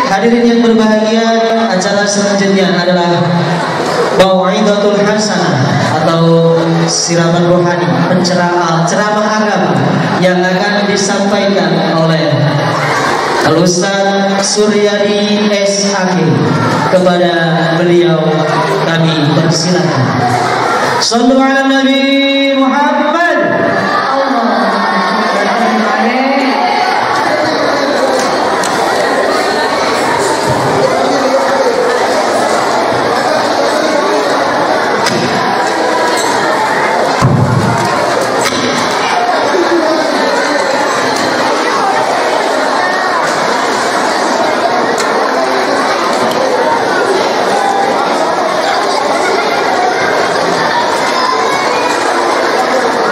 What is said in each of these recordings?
Hadirin yang berbahagia, acara selanjutnya adalah Mau'izatul Hasanah atau siraman rohani, ceramah agama yang akan disampaikan oleh Al-Ustaz Suryadi S.A.K. Kepada beliau kami persilakan. Shallu ala Nabi Muhammad.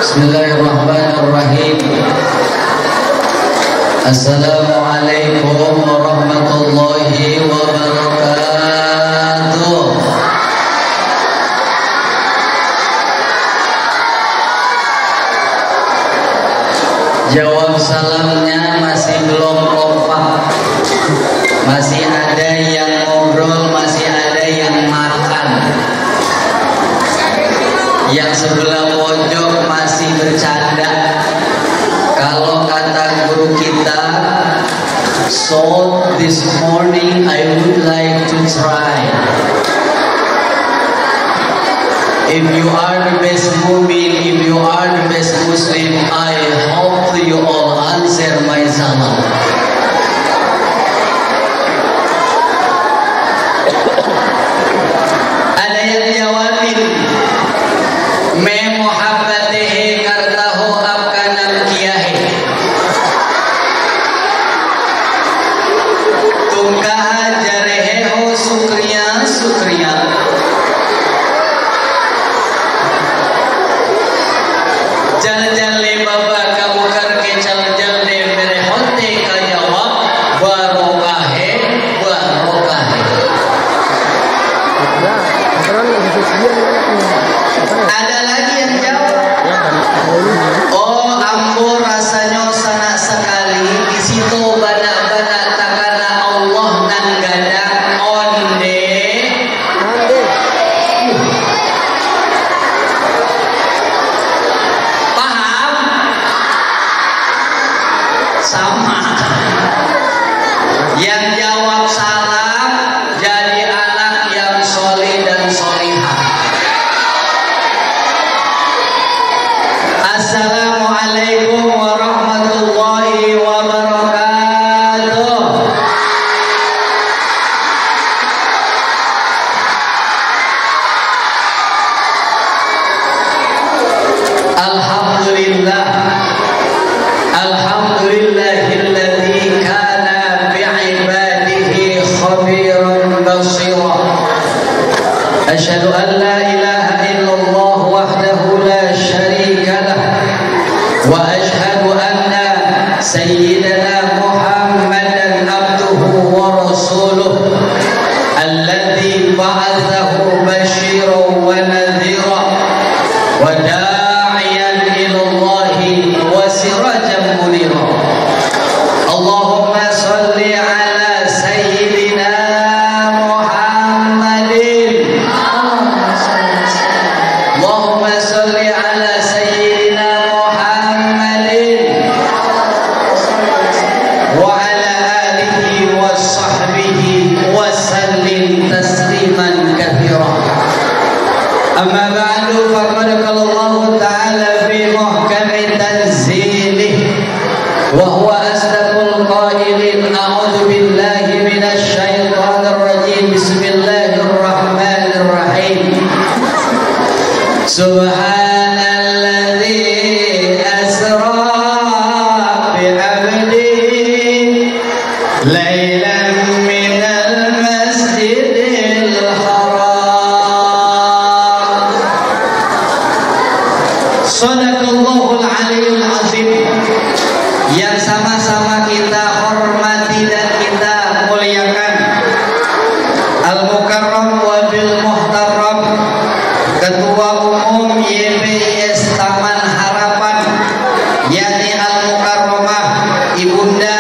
Bismillahirrahmanirrahim. Assalamualaikum warahmatullahi wabarakatuh. Jawab salamnya masih belum kompak. Masih ada yang ngobrol, masih ada yang makan. Yang sebelah pojok masih bercanda. Kalau kata guru kita, so this morning I would like to try. If you are the best mu'min, if you are the best Muslim, I hope you all answer my salam. Ada yang jawabin मैं मोहब्बत है करता हो आपका नाम क्या है तुम कहाँ जा रहे हो शुक्रिया शुक्रिया चल चल ले बाबा कब करके चल चल ले मेरे होते का जवाब वह रोका है वह रोका है Ada lagi yang jawab. Oh, ambo rasanya sanak sekali. Di situ banyak-banyak takana Allah nan gada onde. Paham? Sama. Yang jawab salam jadi anak yang soleh dan solihah. Assalamualaikum warahmatullahi wabarakatuh. Alhamdulillah. Alhamdulillahilladzi kana bi'ibadihi khabiran basira. Asyhadu an la ilaha illallah wahdahu la syarika lah. Wa ashhadu anna sayyidana Muhammadan abduhu wa rasuluh alladzi ba'athahu basyiran wa nadhira wa da'iyan ila Allahi wa sirajan munira. Allahumma shalli ala sayyidina Muhammadin. Allahumma shalli ala sayyidina أما بعد فقد قال الله تعالى في محكم تنزيله وهو أصدق القائلين أعوذ بالله من الشيطان الرجيم بسم الله الرحمن الرحيم سبحان الذي أسرى بعبده ليلا من المسجد Sadaqallahul Aliyul Azim. Yang sama-sama kita hormati dan kita muliakan Al-Mukarram Wabil Muhtaram, Ketua Umum YPIS Taman Harapan, yakni Al-Mukarramah Ibunda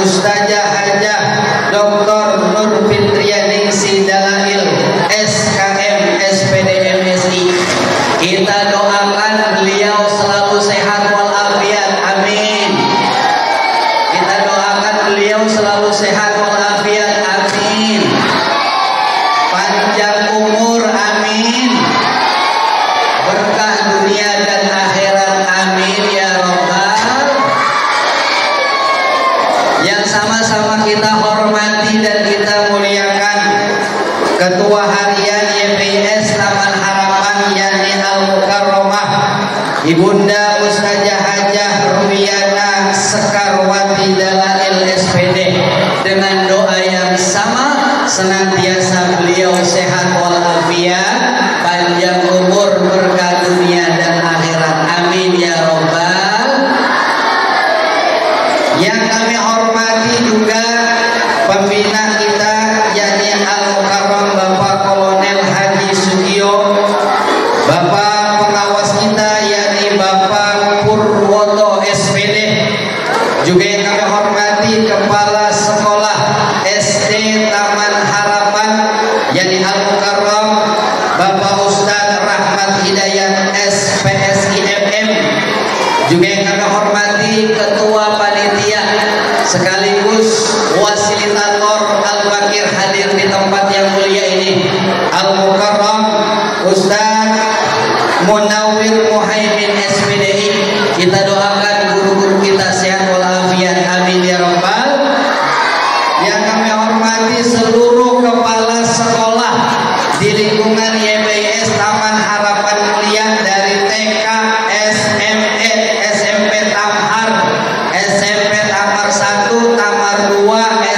Ustazah Hajah Dr. Nur Fitriyaningsi Dalail SKM SPD MSI. Kita doakan beliau selalu sehat walafiat, amin. Kita doakan beliau selalu sehat walafiat, amin. Panjang umur, amin. Berkah dunia dan akhirat, amin ya Rabbal. Yang sama-sama kita hormati dan kita muliakan Ketua Harian YPS Taman Harapan yakni Al-Mukarramah Ibunda Ustazah Hajah Rubiana Sekarwati Dalail SPD, dengan doa yang sama senantiasa beliau sehat walafiat, panjang umur, berkah dunia dan akhirat, amin ya Rabbal. Yang kami hormati juga pembina kita yakni Al-Mukarram Bapak Kolonel Haji Sugio, Bapak pengawas kita yakni Bapak Purwoto SPD, juga yang kami hormati Kepala Sekolah SD Taman Harapan yakni Al-Mukarram Bapak Ustadz Rahmat Hidayat SPSIMM, juga yang kami hormati Ketua Panitia sekaligus Wasilitator Al-Bakir hadir di tempat yang mulia ini, Al-Mukarram Ustadz Munawwir Muhaimin SPDI. Kita doakan guru-guru kita sehat walafiat, amin ya Rabbal. Yang kami hormati seluruh kepala sekolah di lingkungan YPS Taman Harapan Mulia dari TK, SME, SMP Tamhar, SMP Tamar 1, Tamar 2,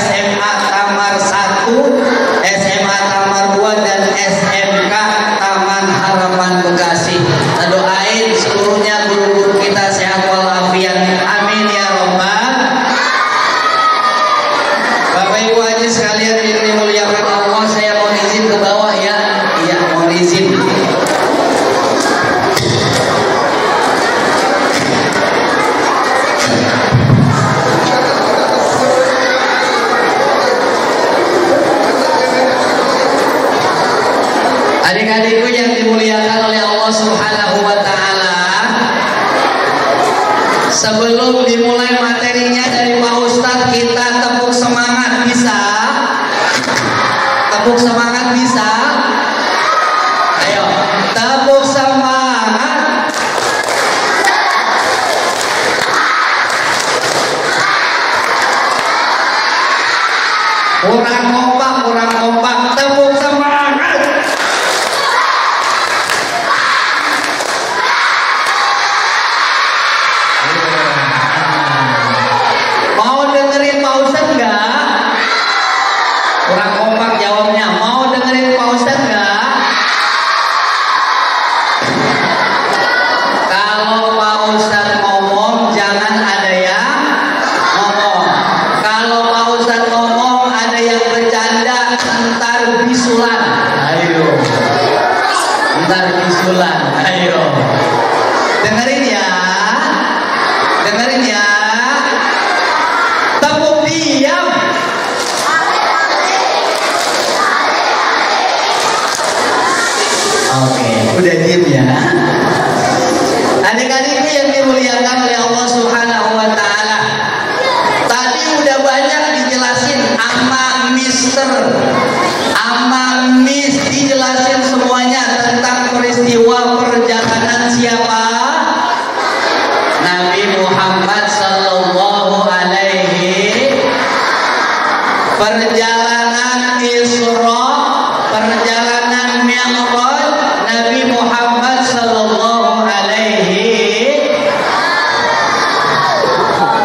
SMA Tamar 1, SMA Tamar 2 dan SMK Taman Harapan Bekasi. Kita doain seluruhnya guru-guru kita sehat walafiat, amin ya Rabbal. Bapak Ibu Haji sekalian yang dimuliakan Allah, saya mohon izin ke bawah ya. Iya, mohon izin. Adik-adikku yang dimuliakan oleh Allah Subhanahu wa taala, sebelum dimulai materinya dari Pak Ustadz, kita tepuk semangat bisa? Tepuk semangat bisa? Ayo, tepuk semangat. Kurang kompak, tepuk semangat. Mau dengerin Pak Ustadz enggak? Kurang kompak jawabnya. Mau dengerin Pak Ustadz enggak? Kalau Pak Ustadz ngomong jangan ada yang ngomong. Kalau Pak Ustadz ngomong ada yang bercanda, ntar bisulan. Ayo. Ntar bisulan. Ayo. Dengerin ya. Dengerin ya. Tepuk diam. Oke, udah diam ya. Adik-adikku yang dimuliakan oleh Allah Subhanahu wa taala. Tadi udah banyak dijelasin ama Mister, ama Miss, dijelasin semuanya tentang peristiwa perjalanan siapa? Nabi Muhammad sallallahu alaihi, perjalanan Isra, perjalanan Mi'raj Nabi Muhammad sallallahu alaihi.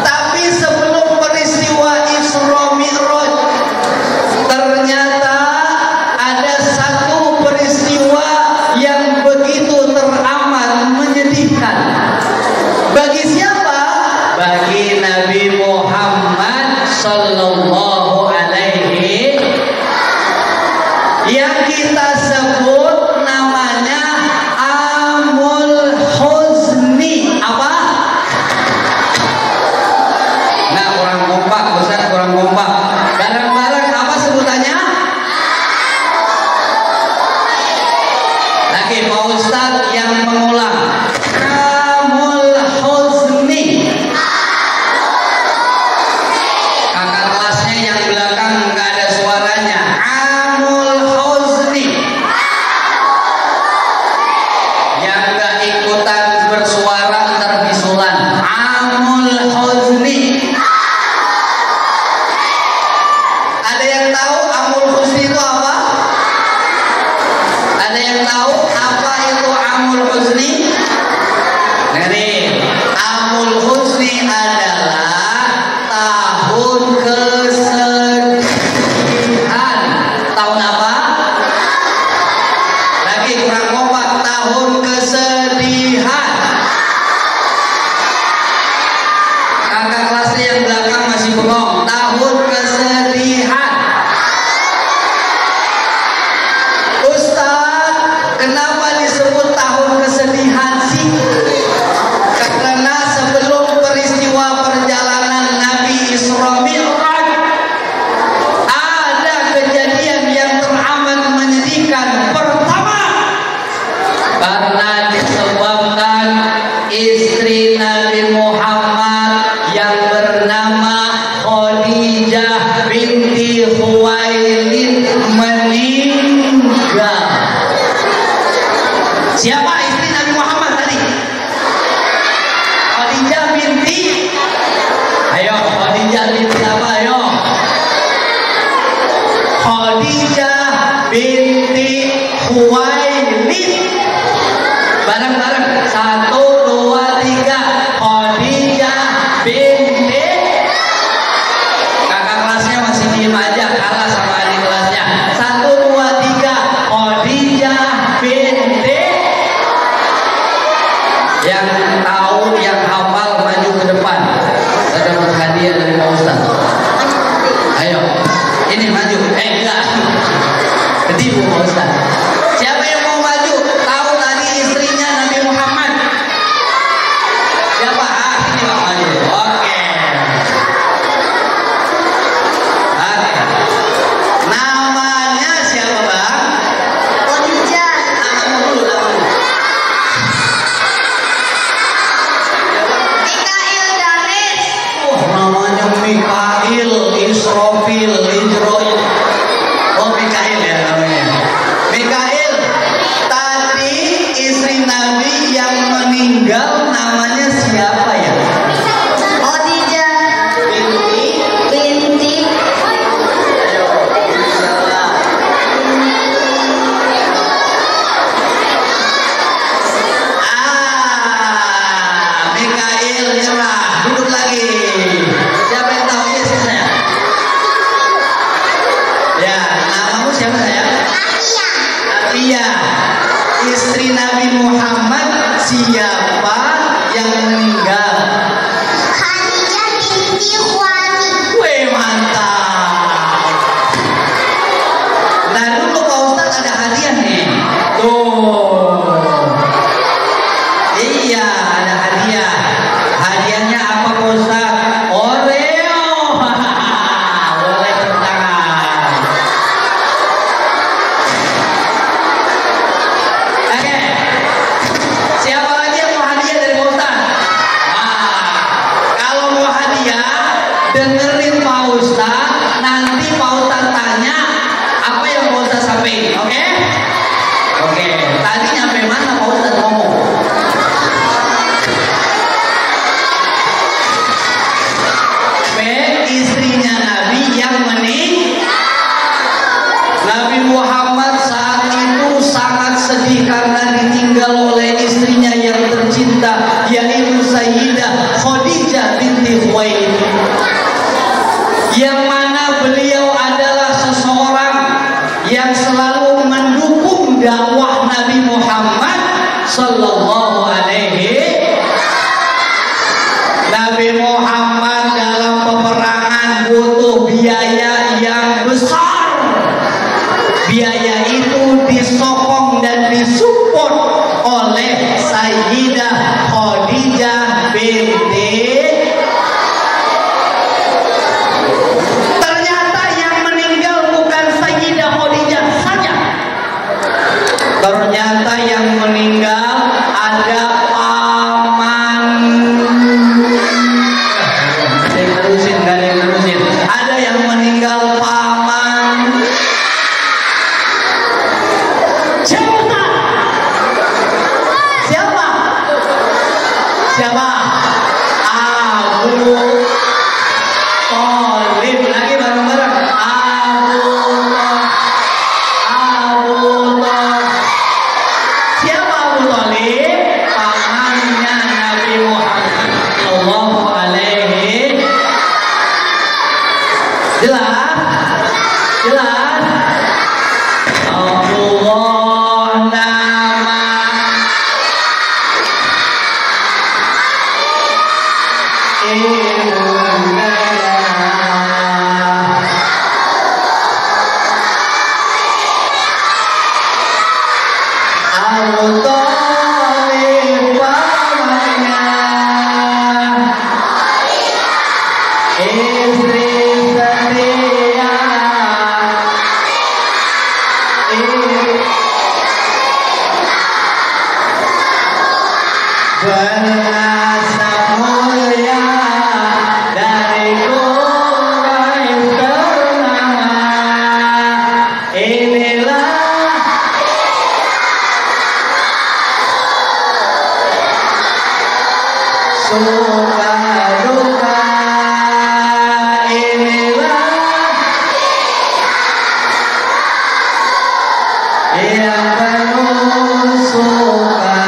Tapi sebelum peristiwa Isra Mi'raj, ternyata ada satu peristiwa yang begitu teramat menyedihkan. Bagi siapa? Bagi Nabi Muhammad sallallahu alaihi, yang kita sebut namanya Amul Huzni. Apa? Nah, kurang kompak, Ustaz, kurang kompak. Bareng-bareng yang tahu Amul Husni itu apa? Ada yang tahu apa itu Amul Husni? Nih, Amul Husni adalah tahun kesedihan. Tahun apa? Lagi kurang kompak. Tahun kesedihan. Kakak kelasnya yang belakang masih bengong. Tahun kesedihan. Ustaz, kenapa disebut tahun kesedihan sih? Karena sebelum peristiwa perjalanan Nabi Isra Mi'raj ada kejadian yang teramat menyedihkan. Pertama, karena disebabkan istri Nabi Muhammad yang bernama Khadijah binti Khuwailid meninggal. Siapa istri Nabi Muhammad tadi? Khadijah binti. Ayo, Khadijah binti apa? Ayo. Khadijah binti Khuwailid. Bareng-bareng. 1, 2, 3. Khadijah binti. Kakak kelasnya masih diem aja, kalah sama adik kelasnya. 1, 2, 3. Khadijah binti. Yang tahu, yang hafal maju ke depan. Saya dapat hadiah dari Pak Ustaz. Ayo, ini maju. Enggak. Ketipu Pak Ustaz. Siapa yang mau maju? Tahu tadi istrinya Nabi Muhammad? Siapa? Ini Pak maju. Oke. Namanya siapa, Bang? Khadijah. Nama dulu. Mikail Danis. Namanya Mikail, Israfil, Ijroil. Oh, Mikail ya namanya. Mikail. Tadi istri Nabi yang meninggal namanya siapa ya? Khadijah Binti. binti Mikail nyerah. Duduk lagi. Siapa yang tahu Yesusnya? Ya, namamu siapa sayang? Atia. Iya, istri Nabi Muhammad siapa yang meninggal? Khadijah binti Khuwailid. Wih, mantap. Nah, dulu Pak Ustadz ada hadiah nih. Tuh. Iya, ada hadiah. Hadiahnya apa Pak Ustadz? Oreo. Boleh tepuk tangan. Oke. Siapa lagi yang mau hadiah dari Pak Ustadz? Kalau mau hadiah, dengerin Pak Ustadz. Nanti Pak Ustadz tanya apa yang Pak Ustadz sampaikan. Oke? Oke. Tadi nyampe mana Pak Ustadz ngomong? Istrinya Nabi yang Nabi Muhammad saat itu sangat sedih karena ditinggal oleh istrinya yang tercinta, yaitu Sayyidah Khadijah binti Khuwailid, yang mana beliau adalah seseorang yang selalu mendukung dakwah Nabi Muhammad sallallahu alaihi. Nabi Muhammad dalam peperangan butuh biaya yang besar. Biaya itu disokong dan disupport oleh Sayyidah Khadijah binti. Ternyata yang meninggal bukan Sayyidah Khadijah saja. Ternyata yang meninggal ada Ada yang meninggal paman Abu Thalib pamannya, istri setia, bernasab mulia dari Quraisy ternama. Inilah suka duka, inilah yang penuh suka,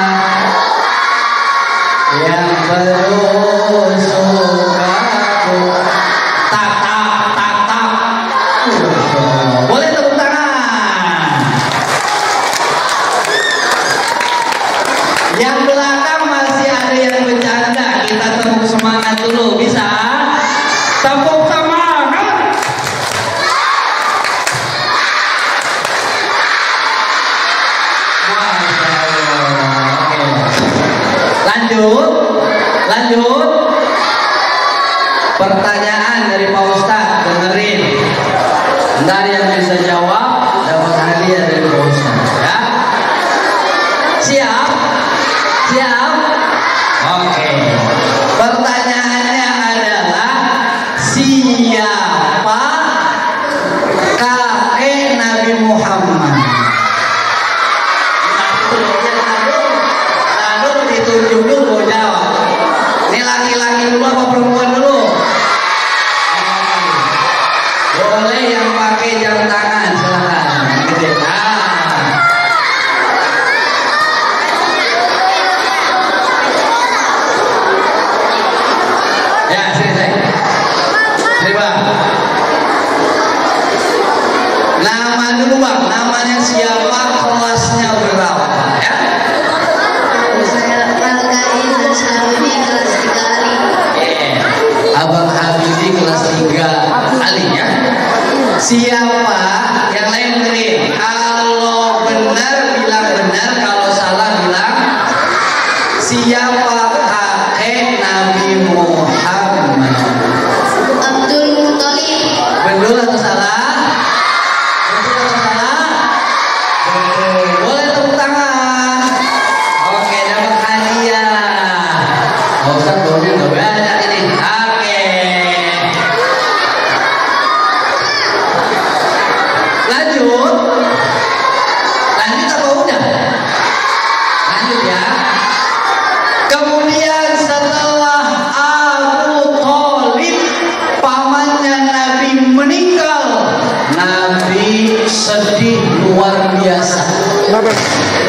yang penuh suka duka. Tak tak tak tak. Boleh tepuk tangan. Yang belakang masih ada yang bercanda. Kita tepuk semangat dulu, bisa? Tepuk semangat. Masya Allah. Oke. Lanjut, lanjut. Pertanyaan dari Pak Ustadz, dengerin. Ntar yang bisa jawab dapat hadiah dari Pak Ustadz, ya. Siap? Siap? Oke. Pertanyaannya adalah siapa kakek Nabi Muhammad? Lalu ditunjuk dulu jawab. Ini laki-laki dulu apa perempuan dulu? Boleh yang pakai jam tangan, silakan. Gitu. Ya, sini saya. Sini bang. Nama dulu bang, namanya siapa, kelasnya berapa? Ya. Saya Rangga Izan Syaruni kelas 3 Ali. Abang Habibie kelas 3 Ali ya. Siapa yang lain dengerin? Kalau benar bilang benar, kalau salah bilang. Siapa kakek Nabi Muhammad? Abdul Muthalib. Betul atau salah? Betul atau salah? Betul. Boleh tepuk tangan. Oke, dapat hadiah. Oh, Ustaz, boleh nggak banyak ini? Oke. Lanjut. Lanjut apa udah? Lanjut ya. Kemudian setelah Abu Thalib pamannya Nabi meninggal, Nabi sedih luar biasa.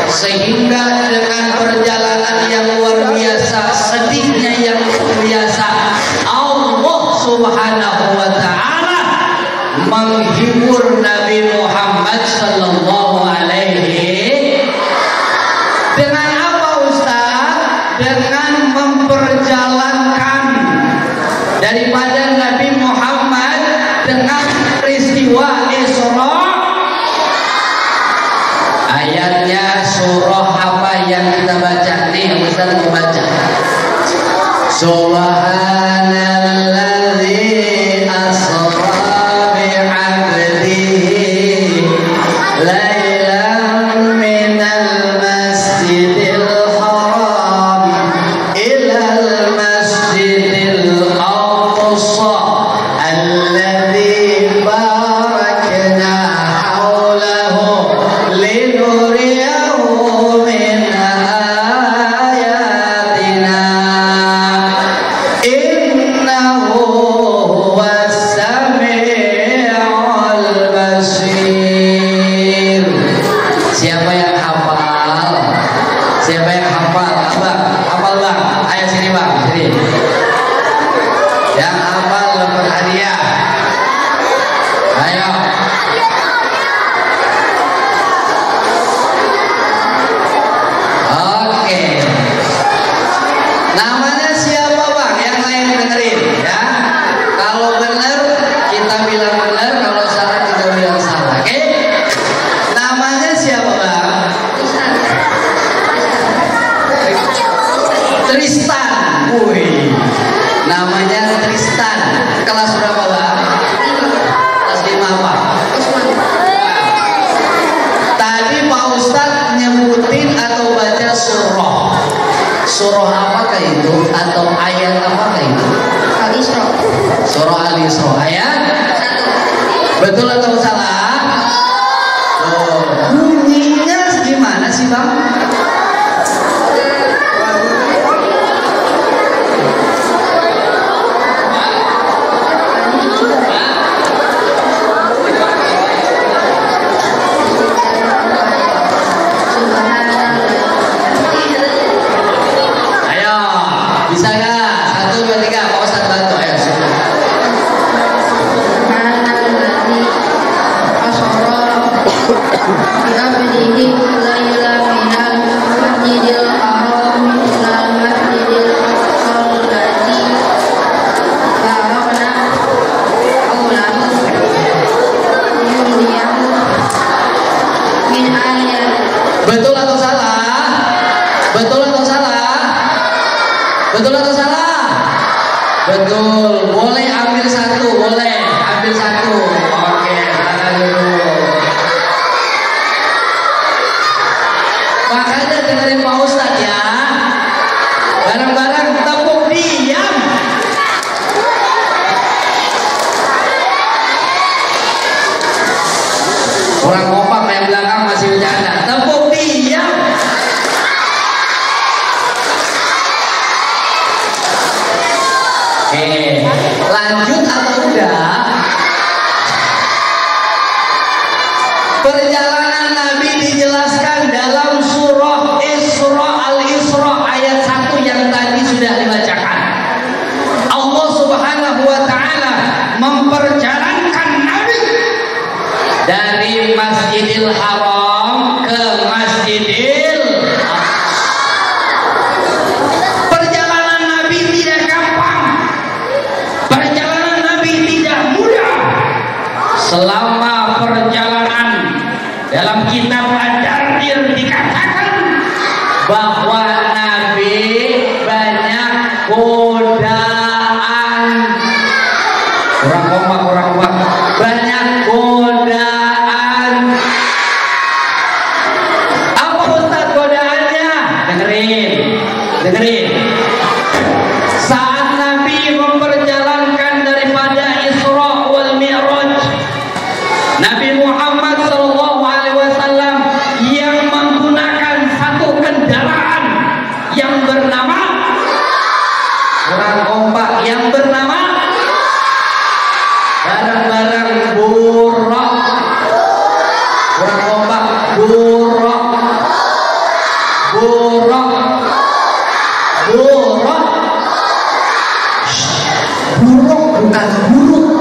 Sehingga dengan perjalanan yang luar biasa, sedihnya yang luar biasa, Allah Subhanahu wa taala menghibur Nabi Muhammad sallallahu alaihi dengan apa Ustaz? Dengan memperjalankan daripada Nabi Muhammad dengan peristiwa Isra. Ayatnya surah apa yang kita baca nih? Ustaz mau baca. Subhanalladzi asra bi'abdihi lailan minal masjidil haram ilal masjidil aqsa alladzi barakna haulahu linuriyahu min ayatina. apakah itu atau ayat apakah itu? Al-Isra. Surah Al-Isra ayat 1. Betul atau salah? Oh, bunyinya gimana sih Bang? Betul atau salah? Betul atau salah? Betul atau salah? Betul. Boleh ambil satu, boleh ambil satu. Oke, silakan dulu. Makanya dengerin Pak Ustadz ya. Bareng-bareng tepuk diam. Orang kompak yang belakang masih bercanda. Tepuk diam. Oke, lanjut atau udah? Perjalanan Nabi dijelaskan dalam surah Isra Al-Isra ayat 1 yang tadi sudah dibacakan. Allah Subhanahu wa taala memperjalankan Nabi dari Masjidil Haram ke Masjidil Aqsa. Perjalanan Nabi tidak gampang. Perjalanan Nabi tidak mudah. Selama perjalanan dalam kitab Ad-Dardir dikatakan bahwa Nabi banyak godaan. Kurang kompak. Banyak godaan. Apa Ustaz godaannya? Dengerin. Saat Nabi memperjalankan daripada Isra wal Mi'raj, Nabi Muhammad SAW yang menggunakan satu kendaraan yang bernama, kurang kompak, yang bernama barang-barang buruk. Kurang kompak, buruk. Buruk bukan buruk.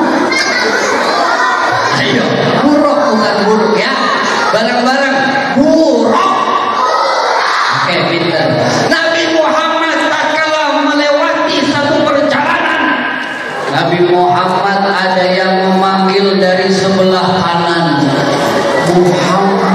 Ayo, buruk bukan buruk ya. Barang-barang buruk. Oke, pintar. Nabi Muhammad tak kalah melewati satu perjalanan. Nabi Muhammad ada yang memanggil dari sebelah kanan. Muhammad.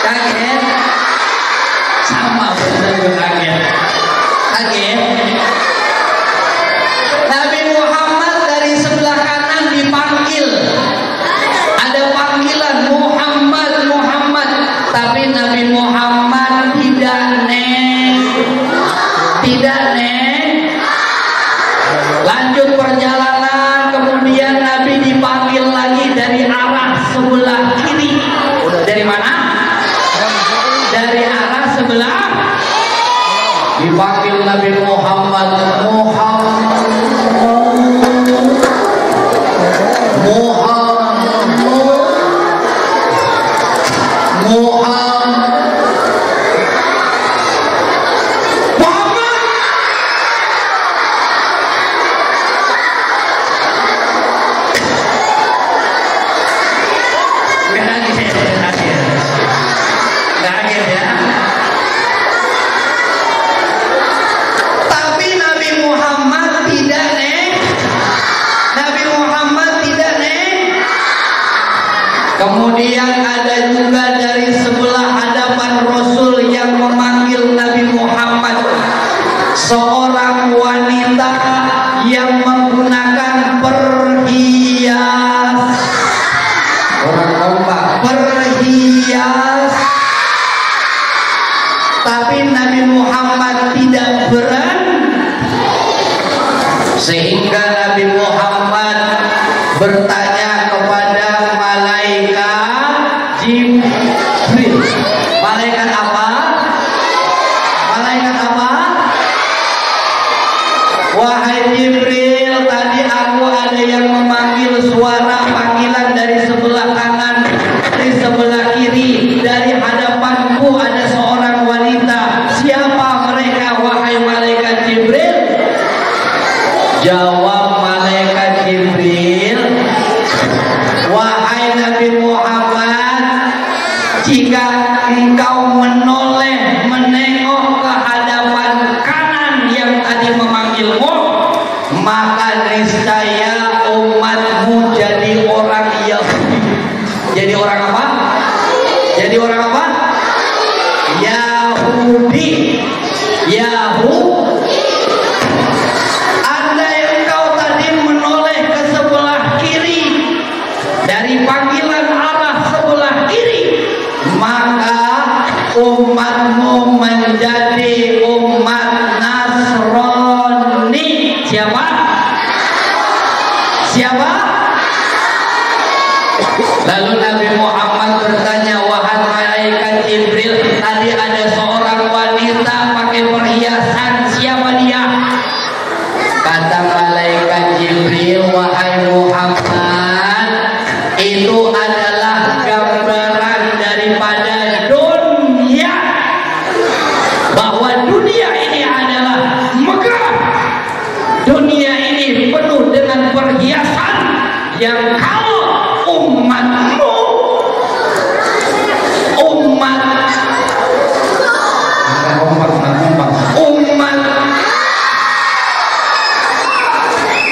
Kaget. Sama benar kaget. Nabi Muhammad dari sebelah kanan dipanggil. Ada panggilan Muhammad. Tapi Nabi Muhammad tidak neng. Lanjut perjalanan, kemudian Nabi dipanggil lagi dari arah sebelah kiri. Dari mana? Dari arah sebelah. Dipanggil Nabi Muhammad. Kemudian ada juga dari sebelah hadapan Rasul yang memanggil Nabi Muhammad. Wahai Nabi Muhammad, jika engkau menoleh menengok ke hadapan kanan yang tadi memanggilmu, maka niscaya umatmu jadi orang Yahudi. Jadi orang apa? Jadi orang apa? Yahudi. Yahudi. Andai engkau tadi menoleh ke sebelah kiri dari panggilan arah sebelah kiri, maka umatmu menjadi umat Nasrani. Siapa? Siapa? Lalu Nabi Muhammad bertanya, wahai malaikat Jibril, tadi ada seorang wanita pakai perhiasan, siapa dia? Kata malaikat Jibril, wahai Muhammad, itu adalah gambaran daripada dunia, bahwa dunia ini adalah megah. Dunia ini penuh dengan perhiasan yang kalau umatmu, umat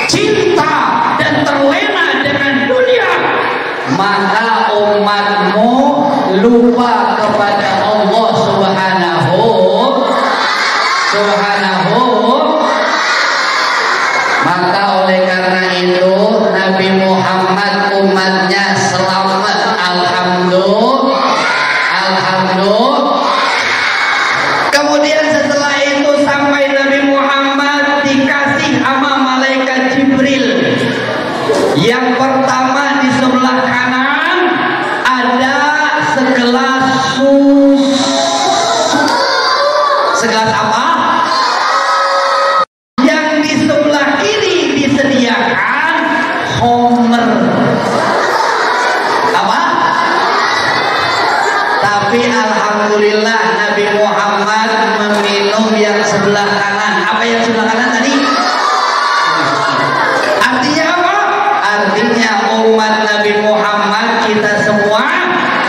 cinta dan terlena dengan dunia, maka umatmu lupa kepada Allah Subhanahu. Maka oleh karena itu Nabi Muhammad umatnya selamat, alhamdulillah. Kemudian setelah itu sampai Nabi Muhammad dikasih sama malaikat Jibril. Yang pertama di sebelah kanan ada segelas susu. Segelas apa? Yang di sebelah kiri disediakan homer. Apa? Tapi alhamdulillah Nabi Muhammad meminum yang sebelah kanan. Apa yang sebelah kanan tadi? Artinya apa? Artinya umat Nabi Muhammad, kita semua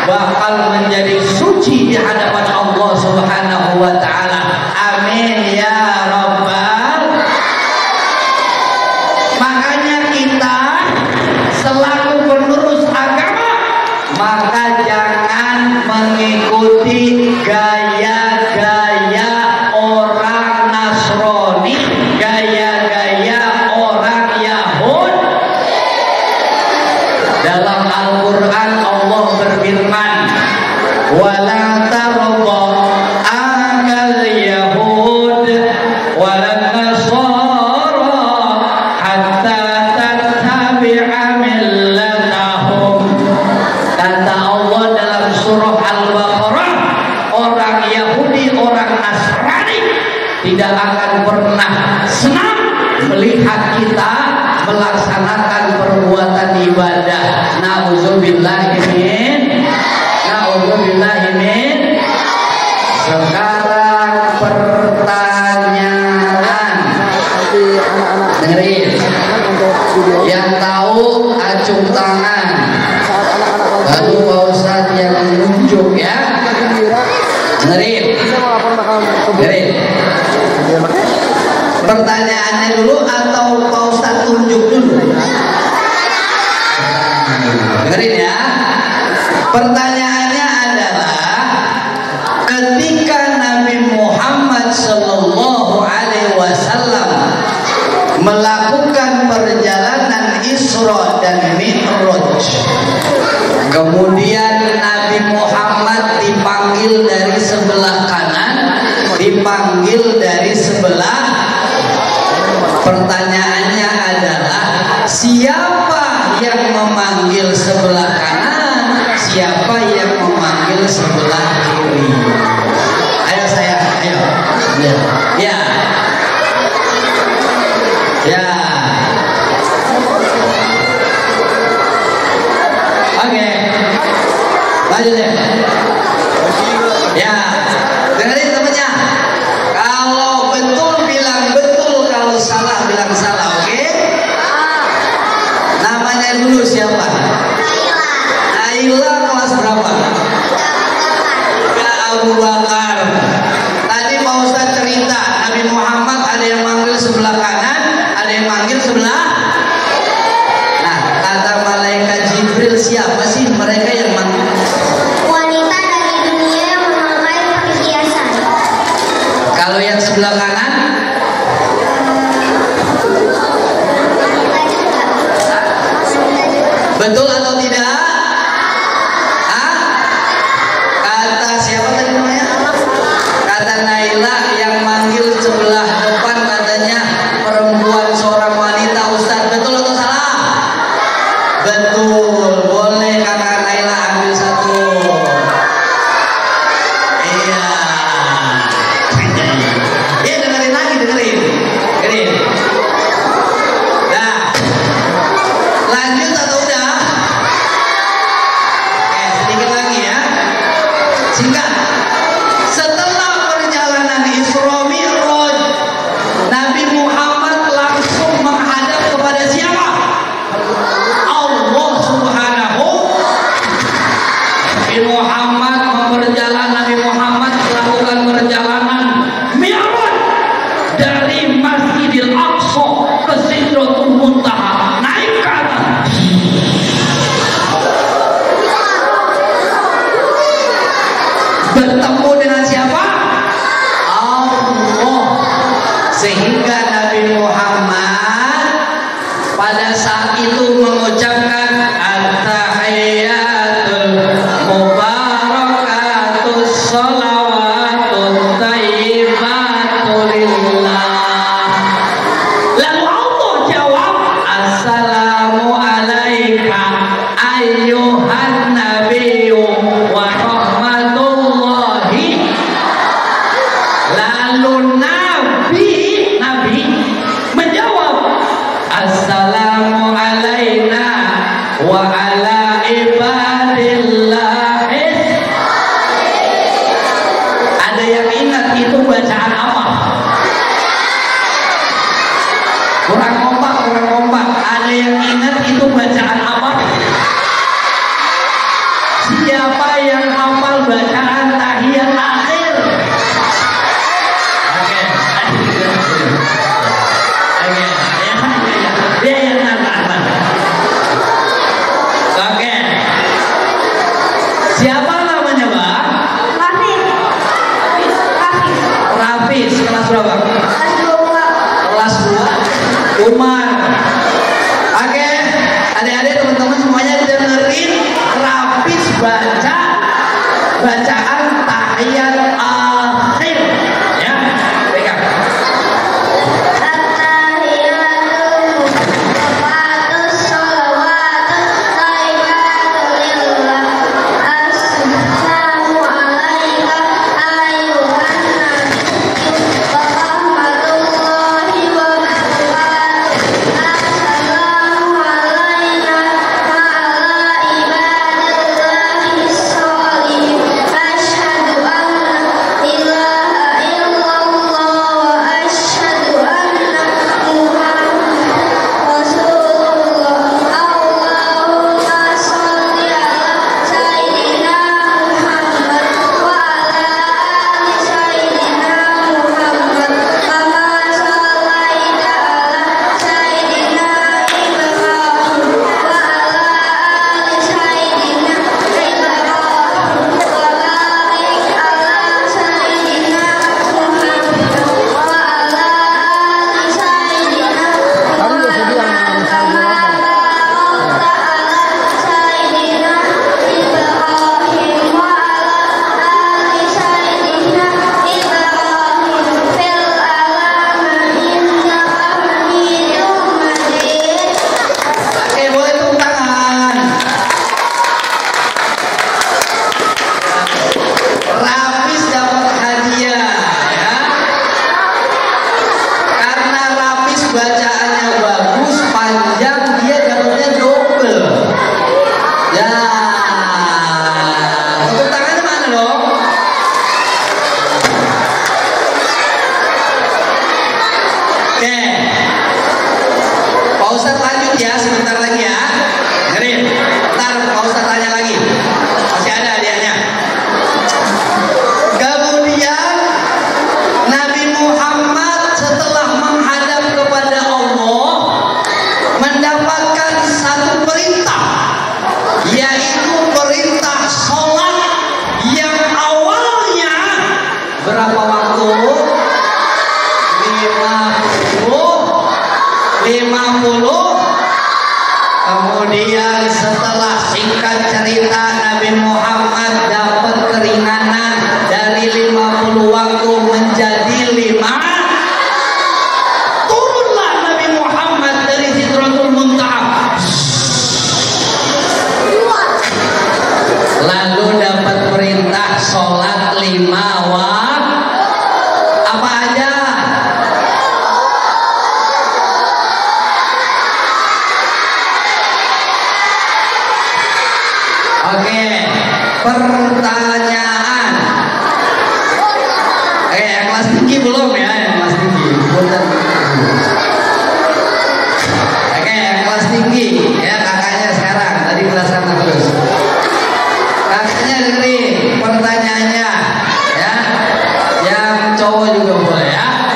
bakal menjadi suci di hadapan Allah Subhanahu wa ta'ala. Amin ya rabbal. Makanya kita selaku penerus agama, maka jangan mengikuti gaya-gaya orang Nasrani, gaya-gaya orang Yahud. Dalam Al-Quran Allah berfirman, wala tarda akal Yahud wala Nasara hatta tattabi'a millatahum. Kata Allah dalam surah Al-Baqarah, orang Yahudi, orang Nasrani tidak akan pernah senang melihat kita melaksanakan perbuatan ibadah. Nauzubillahimin. Sekarang pertanyaan. Dengerin. Yang tahu acung tangan. Lalu Pak Ustadz yang menunjuk ya. Dengerin. Pertanyaannya dulu atau Pak Ustadz tunjuk dulu? Dengerin ya. Pertanyaannya adalah, ketika Nabi Muhammad Sallallahu Alaihi Wasallam melakukan perjalanan Isra dan Mi'raj, kemudian Nabi Muhammad dipanggil dari sebelah kanan, dipanggil dari sebelah. Pertanyaannya adalah, siapa yang memanggil sebelah kanan, siapa yang memanggil sebelah kiri? Ayo saya, ayo. Ya. Ya. Oke. Lanjut ya. Ya. Dengerin temannya. Kalau betul bilang betul, kalau salah bilang salah, oke? Namanya dulu siapa? siapa sih mereka yang manggil? Wanita dari dunia yang memakai perhiasan. Kalau yang sebelah kanan? Wanita juga. Betul atau tidak? Hah? Kata siapa tadi namanya? Kata Naila yang manggil sebelah depan katanya perempuan seorang wanita. Ustaz, betul atau salah? Betul. Boleh kakak Naila ambil satu. Iya. Ya dengerin lagi, dengerin. Nah, lanjut atau udah? Oke, sedikit lagi ya. Singkat. Setelah perjalanan Isra Mi'raj, Nabi Muhammad langsung menghadap kepada siapa? Allah Subhanahu. Nabi Muhammad melakukan perjalanan Mi'raj dari Masjidil Aqsa ke Sidratul Muntaha, naik ke atas. Bertemu dengan siapa? Allah. Sehingga Nabi Muhammad pada saat itu mengucapkan at-tahiyatul mubarakatus sholawatut thayyibatul lillah. Lalu Allah jawab, assalamu alaika ayyuhan nabiyyu wa rahmatullahi. Lalu Nabi menjawab, assalamu alaina wa ala ibadillah. Ada yang ingat itu bacaan apa? Kurang kompak. Ada yang ingat itu bacaan apa? Siapa yang hafal bacaan tahiyat akhir? Oke. Dia yang nafal. Oke. Siapa namanya, Mbak? Rafis. Kelas berapa? Kelas 2. Umar. Oke. Adik-adik, teman-teman semuanya dengerin Rafis baca bacaan tahiyat akhir. Ya, pegang. cerita Nabi Muhammad dapat keringanan dari 50 waktu menjadi 5. Turunlah Nabi Muhammad dari Sidratul Muntaha. Lalu dapat perintah sholat 5 waktu. Apa aja? Oke, pertanyaan. Yang kelas tinggi belum ya? Yang kelas tinggi. Oke, yang kelas tinggi ya kakaknya sekarang. Tadi kelas 1 terus. Kakaknya dengerin pertanyaannya ya. Yang cowok juga boleh ya.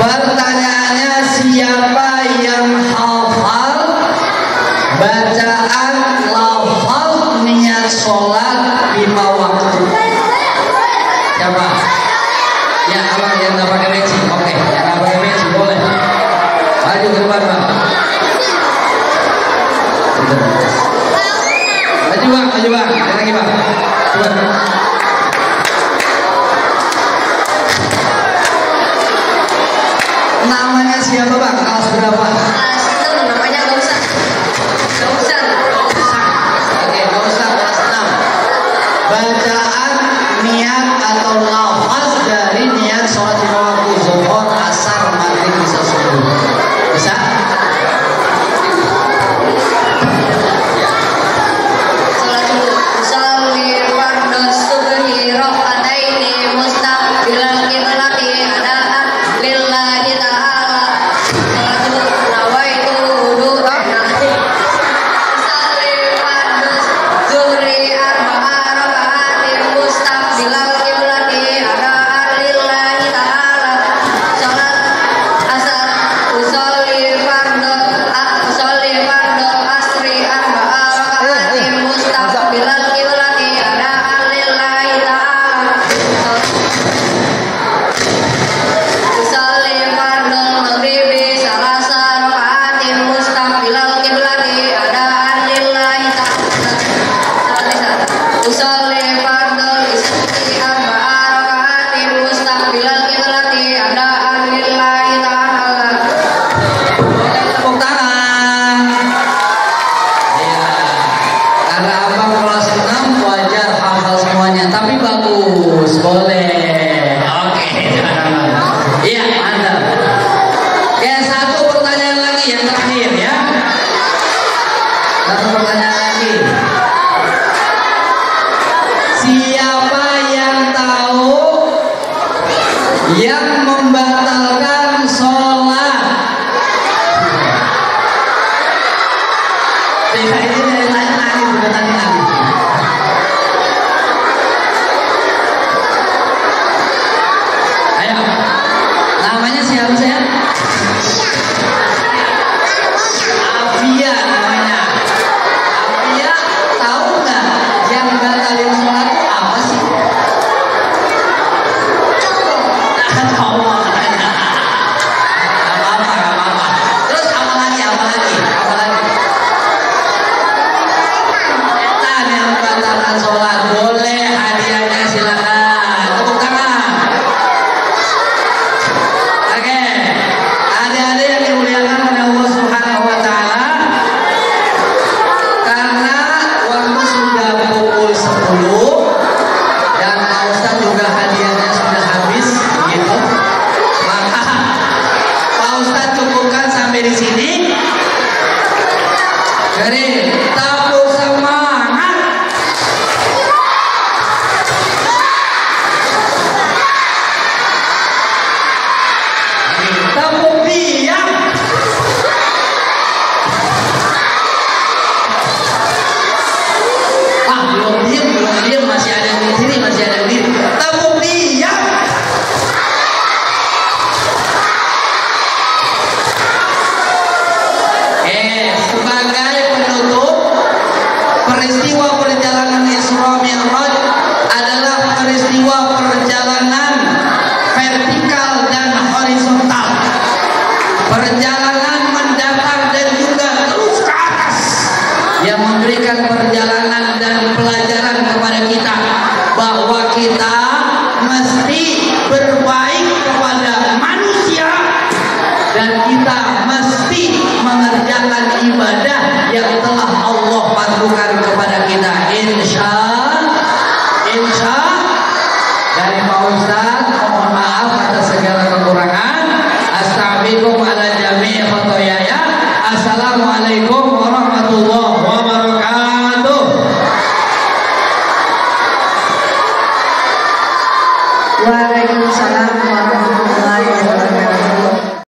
Pertanyaannya, siapa yang hafal bacaan lafal niat sholat 5 waktu? Siapa? Ya, abang yang nggak pakai peci. Oke, yang nggak pakai peci boleh. Maju ke depan, bang. Maju bang, maju bang. Ada lagi bang. Coba. Namanya siapa bang? Kelas berapa? Kelas 6, namanya gak usah. Oke, gak usah kelas 6. Bacaan niat atau lafaz dari niat sholat 5 waktu, zuhur, asar, maghrib, bisa subuh. Bisa? Sholat dulu. Usolli fardhu subhi raka'ataini mustaqbilal qiblati adaan lillahi ta'ala. Sholat dulu. Nawaitu wudu'a. Usolli fardhu zuhri arba'a raka'atin mustaqbilal qiblati adaan lillahi ta'ala. Sholat asar. Usolli fardhu asri arba'a raka'atin mustaqbilal qiblati adaan lillahi ta'ala. Usolli fardhu maghribi salasa raka'atin mustaqbilal qiblati adaan lillahi ta'ala. Usolli fardhu isyi arba'a raka'atin mustaqbilal qiblati adaan lillahi ta'ala. Tepuk tangan. Iya. Karena abang kelas 6 wajar hafal semuanya, tapi bagus, boleh. Oke. Iya, mantap. Oke, satu pertanyaan lagi yang terakhir ya. Satu pertanyaan lagi. Siapa yang tahu yang membatalkan sholat? Ini dari tadi bukan tadi. Ayo, namanya siapa saya? Afia namanya. Afia tahu nggak yang batalin sholat itu apa sih? Cowok katanya. Gak apa-apa. Terus apa lagi? Setan yang batalkan sholat, boleh hadiahnya silakan. Tepuk tangan. Oke, adik-adik yang dimuliakan oleh Allah Subhanahu wa Ta'ala, karena waktu sudah pukul 10 dan Pak Ustadz juga hadiahnya sudah habis, gitu. Maka Pak Ustadz cukupkan sampai di sini. Jadi tepuk semangat. Tepuk diam. Belum diam, masih ada yang di sini, masih ada yang di sini. Tepuk diam. Sebagai penutup, peristiwa perjalanan Isra Mi'raj adalah peristiwa perjalanan vertikal dan horizontal. Perjalanan mendatar dan juga terus ke atas yang memberi memberikan perjalanan dan pelajaran kepada kita bahwa kita mesti berbaik kepada manusia dan kita mesti mengerjakan ibadah yang telah Allah fardukan kepada kita. Insya dari Pak Ustadz, mohon maaf atas segala kekurangan. Astagfirullahaladzim ala jami' khotoyaya. Assalamualaikum warahmatullahi